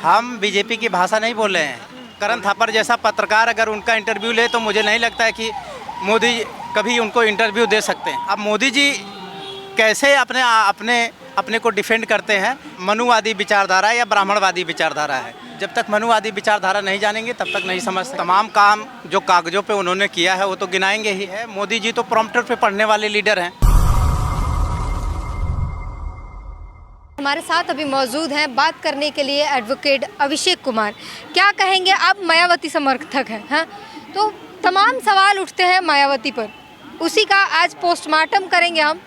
हम बीजेपी की भाषा नहीं बोल रहे हैं। करण थापर जैसा पत्रकार अगर उनका इंटरव्यू ले तो मुझे नहीं लगता है कि मोदी कभी उनको इंटरव्यू दे सकते हैं। अब मोदी जी कैसे अपने को डिफेंड करते हैं, मनुवादी विचारधारा या ब्राह्मणवादी विचारधारा है। जब तक मनुवादी विचारधारा नहीं जानेंगे तब तक नहीं समझ सकते। तमाम काम जो कागजों पे उन्होंने किया है वो तो गिनाएंगे ही है। मोदी जी तो प्रॉम्प्टर पे पढ़ने वाले लीडर हैं। हमारे साथ अभी मौजूद हैं बात करने के लिए एडवोकेट अभिषेक कुमार। क्या कहेंगे आप मायावती समर्थक हैं, हाँ? तो तमाम सवाल उठते हैं मायावती पर, उसी का आज पोस्टमार्टम करेंगे हम।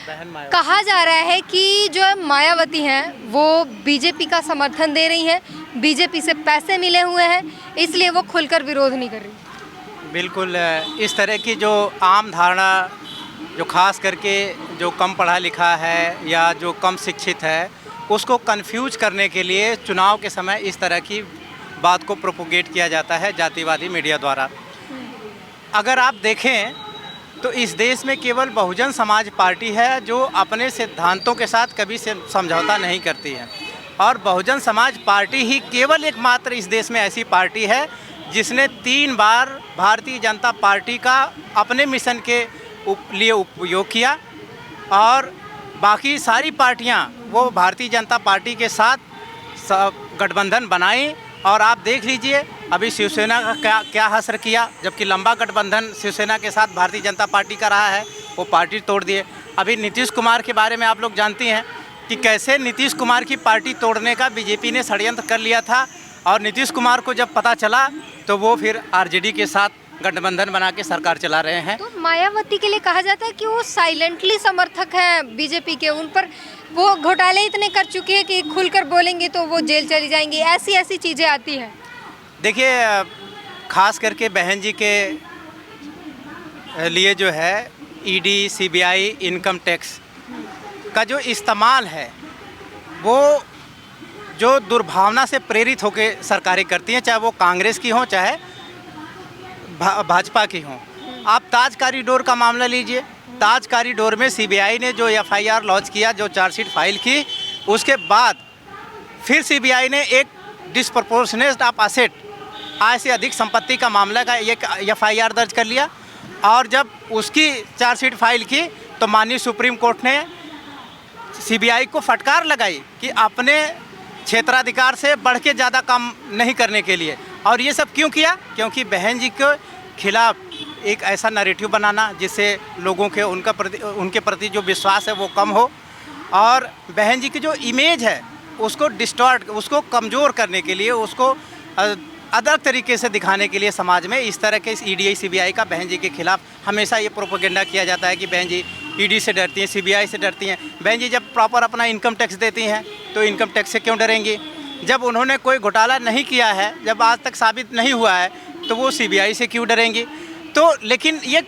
कहा जा रहा है कि जो मायावती हैं वो बीजेपी का समर्थन दे रही हैं, बीजेपी से पैसे मिले हुए हैं, इसलिए वो खुलकर विरोध नहीं कर रही। बिल्कुल, इस तरह की जो आम धारणा, जो खास करके जो कम पढ़ा लिखा है या जो कम शिक्षित है, उसको कंफ्यूज करने के लिए चुनाव के समय इस तरह की बात को प्रोपोगेट किया जाता है जातिवादी मीडिया द्वारा। अगर आप देखें तो इस देश में केवल बहुजन समाज पार्टी है जो अपने सिद्धांतों के साथ कभी से समझौता नहीं करती है, और बहुजन समाज पार्टी ही केवल एकमात्र इस देश में ऐसी पार्टी है जिसने 3 बार भारतीय जनता पार्टी का अपने मिशन के लिए उपयोग किया, और बाकी सारी पार्टियां वो भारतीय जनता पार्टी के साथ गठबंधन बनाई। और आप देख लीजिए अभी शिवसेना का क्या हश्र किया, जबकि लंबा गठबंधन शिवसेना के साथ भारतीय जनता पार्टी का रहा है, वो पार्टी तोड़ दिए। अभी नीतीश कुमार के बारे में आप लोग जानती हैं कि कैसे नीतीश कुमार की पार्टी तोड़ने का बीजेपी ने षड्यंत्र कर लिया था, और नीतीश कुमार को जब पता चला तो वो फिर आरजेडी के साथ गठबंधन बना के सरकार चला रहे हैं। तो मायावती के लिए कहा जाता है कि वो साइलेंटली समर्थक हैं बीजेपी के, उन पर वो घोटाले इतने कर चुके हैं कि खुलकर बोलेंगे तो वो जेल चली जाएंगी, ऐसी चीज़ें आती हैं। देखिए, खास करके बहन जी के लिए जो है ईडी, सीबीआई, इनकम टैक्स का जो इस्तेमाल है वो जो दुर्भावना से प्रेरित होकर सरकारें करती हैं, चाहे वो कांग्रेस की हो चाहे भाजपा की हो। आप ताज कॉरिडोर का मामला लीजिए। ताज कॉरिडोर में सीबीआई ने जो एफआईआर लॉन्च किया, जो चार्जशीट फाइल की, उसके बाद फिर सीबीआई ने एक डिस्प्रपोर्शनेट ऑफ एसेट, आय से अधिक संपत्ति का मामला का एक एफआईआर दर्ज कर लिया, और जब उसकी चार्जशीट फाइल की तो माननीय सुप्रीम कोर्ट ने सीबीआई को फटकार लगाई कि अपने क्षेत्राधिकार से बढ़ के ज़्यादा काम नहीं करने के लिए। और ये सब क्यों किया? क्योंकि बहन जी के खिलाफ एक ऐसा नैरेटिव बनाना जिससे लोगों के उनके प्रति जो विश्वास है वो कम हो, और बहन जी की जो इमेज है उसको डिस्टॉर्ट, उसको कमज़ोर करने के लिए, उसको अलग तरीके से दिखाने के लिए समाज में इस तरह के ईडी, सीबीआई का बहन जी के खिलाफ हमेशा ये प्रोपेगेंडा किया जाता है कि बहन जी ईडी से डरती हैं, सीबीआई से डरती हैं। बहन जी जब प्रॉपर अपना इनकम टैक्स देती हैं तो इनकम टैक्स से क्यों डरेंगी? जब उन्होंने कोई घोटाला नहीं किया है, जब आज तक साबित नहीं हुआ है, तो वो सीबीआई से क्यों डरेंगी? तो लेकिन ये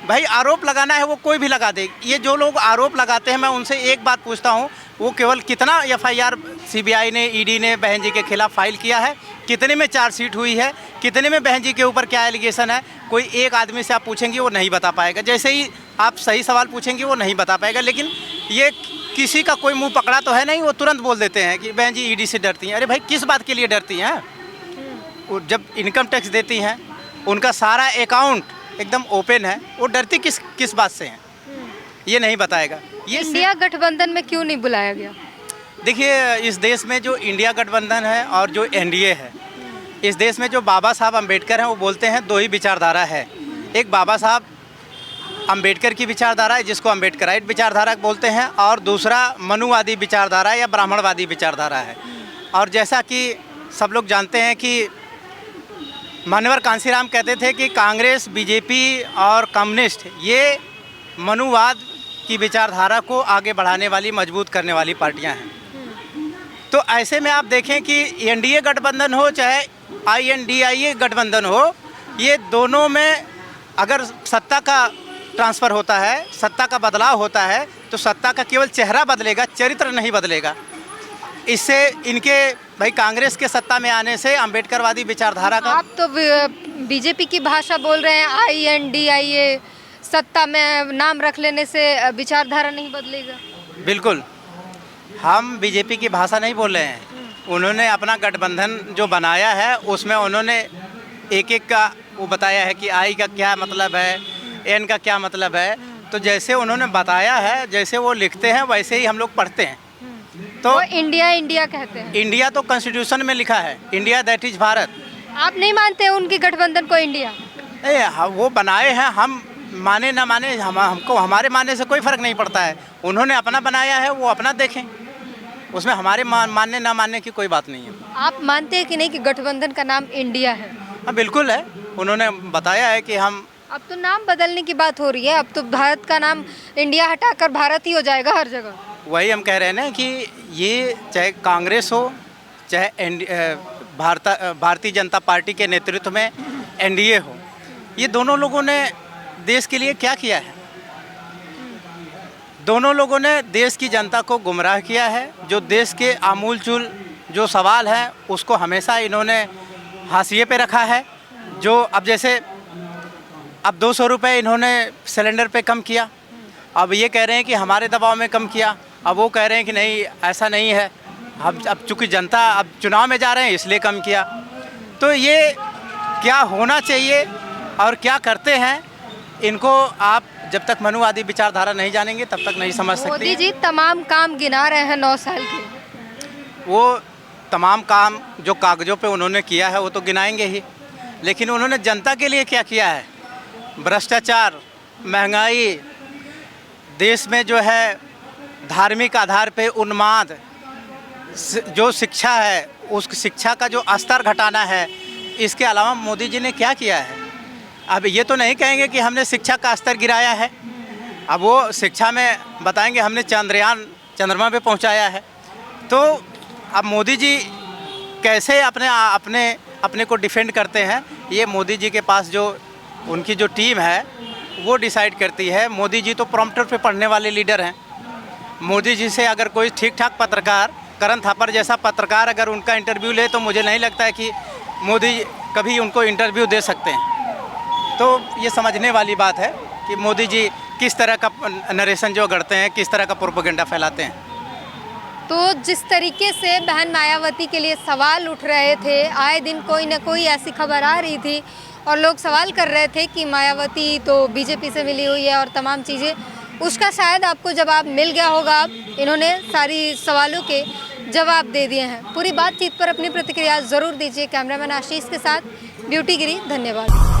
भाई आरोप लगाना है वो कोई भी लगा दे। ये जो लोग आरोप लगाते हैं, मैं उनसे एक बात पूछता हूँ, वो केवल कितना एफआईआर सीबीआई ने, ईडी ने बहन जी के खिलाफ फाइल किया है, कितने में चार्जशीट हुई है, कितने में बहन जी के ऊपर क्या एलिगेशन है? कोई एक आदमी से आप पूछेंगे वो नहीं बता पाएगा। जैसे ही आप सही सवाल पूछेंगे वो नहीं बता पाएगा। लेकिन ये किसी का कोई मुंह पकड़ा तो है नहीं, वो तुरंत बोल देते हैं कि बहन जी ईडी से डरती हैं। अरे भाई, किस बात के लिए डरती हैं? जब इनकम टैक्स देती हैं, उनका सारा अकाउंट एकदम ओपन है, वो डरती किस बात से हैं? ये नहीं बताएगा। ये इंडिया गठबंधन में क्यों नहीं बुलाया गया? देखिए, इस देश में जो इंडिया गठबंधन है और जो एनडीए है, इस देश में जो बाबा साहब अम्बेडकर हैं वो बोलते हैं 2 ही विचारधारा है। एक बाबा साहब अम्बेडकर की विचारधारा है जिसको अम्बेडकराइट विचारधारा बोलते हैं, और दूसरा मनुवादी विचारधारा या ब्राह्मणवादी विचारधारा है। और जैसा कि सब लोग जानते हैं कि मान्यवर कांशीराम कहते थे कि कांग्रेस, बीजेपी और कम्युनिस्ट ये मनुवाद की विचारधारा को आगे बढ़ाने वाली, मजबूत करने वाली पार्टियां हैं। तो ऐसे में आप देखें कि एनडीए गठबंधन हो चाहे INDIA गठबंधन हो, ये दोनों में अगर सत्ता का ट्रांसफ़र होता है, सत्ता का बदलाव होता है, तो सत्ता का केवल चेहरा बदलेगा, चरित्र नहीं बदलेगा। इससे इनके भाई कांग्रेस के सत्ता में आने से अम्बेडकरवादी विचारधारा का, आप तो बीजेपी की भाषा बोल रहे हैं, INDIA सत्ता में नाम रख लेने से विचारधारा नहीं बदलेगा। बिल्कुल, हम बीजेपी की भाषा नहीं बोल रहे हैं, उन्होंने अपना गठबंधन जो बनाया है उसमें उन्होंने एक एक का वो बताया है कि आई का क्या मतलब है, एन का क्या मतलब है। तो जैसे उन्होंने बताया है, जैसे वो लिखते हैं वैसे ही हम लोग पढ़ते हैं। तो वो इंडिया इंडिया कहते हैं। इंडिया तो कॉन्स्टिट्यूशन में लिखा है, इंडिया दैट इज भारत। आप नहीं मानते उनकी गठबंधन को इंडिया? वो बनाए हैं, हम माने ना माने हमको हमारे मानने से कोई फ़र्क नहीं पड़ता है। उन्होंने अपना बनाया है, वो अपना देखें, उसमें हमारे मानने ना मानने की कोई बात नहीं है। आप मानते हैं कि नहीं कि गठबंधन का नाम इंडिया है? हाँ बिल्कुल है, उन्होंने बताया है कि हम। अब तो नाम बदलने की बात हो रही है, अब तो भारत का नाम इंडिया हटाकर भारत ही हो जाएगा हर जगह। वही हम कह रहे हैं ना कि ये चाहे कांग्रेस हो, चाहे भारतीय जनता पार्टी के नेतृत्व में एनडीए हो, ये दोनों लोगों ने देश के लिए क्या किया है? दोनों लोगों ने देश की जनता को गुमराह किया है। जो देश के आमूलचूल जो सवाल है उसको हमेशा इन्होंने हाशिए पे रखा है। जो अब जैसे अब 200 रुपये इन्होंने सिलेंडर पे कम किया, अब ये कह रहे हैं कि हमारे दबाव में कम किया। अब वो कह रहे हैं कि नहीं, ऐसा नहीं है, हम अब चूँकि जनता अब चुनाव में जा रहे हैं इसलिए कम किया। तो ये क्या होना चाहिए और क्या करते हैं, इनको आप जब तक मनुवादी विचारधारा नहीं जानेंगे तब तक नहीं समझ सकते। मोदी जी तमाम काम गिना रहे हैं 9 साल के। वो तमाम काम जो कागज़ों पे उन्होंने किया है वो तो गिनाएंगे ही, लेकिन उन्होंने जनता के लिए क्या किया है? भ्रष्टाचार, महंगाई, देश में जो है धार्मिक आधार पे उन्माद, जो शिक्षा है उस शिक्षा का जो स्तर घटाना है, इसके अलावा मोदी जी ने क्या किया है? अब ये तो नहीं कहेंगे कि हमने शिक्षा का स्तर गिराया है। अब वो शिक्षा में बताएंगे हमने चंद्रयान चंद्रमा पे पहुंचाया है। तो अब मोदी जी कैसे अपने को डिफेंड करते हैं, ये मोदी जी के पास जो उनकी जो टीम है वो डिसाइड करती है। मोदी जी तो प्रॉम्प्टर पे पढ़ने वाले लीडर हैं। मोदी जी से अगर कोई ठीक ठाक पत्रकार, करण थापर जैसा पत्रकार अगर उनका इंटरव्यू ले तो मुझे नहीं लगता है कि मोदी कभी उनको इंटरव्यू दे सकते हैं। तो ये समझने वाली बात है कि मोदी जी किस तरह का नरेशन जो गढ़ते हैं, किस तरह का प्रोपेगेंडा फैलाते हैं। तो जिस तरीके से बहन मायावती के लिए सवाल उठ रहे थे, आए दिन कोई ना कोई ऐसी खबर आ रही थी और लोग सवाल कर रहे थे कि मायावती तो बीजेपी से मिली हुई है और तमाम चीज़ें, उसका शायद आपको जवाब मिल गया होगा। इन्होंने सारी सवालों के जवाब दे दिए हैं। पूरी बातचीत पर अपनी प्रतिक्रिया ज़रूर दीजिए। कैमरामैन आशीष के साथ ब्यूटी गिरी, धन्यवाद।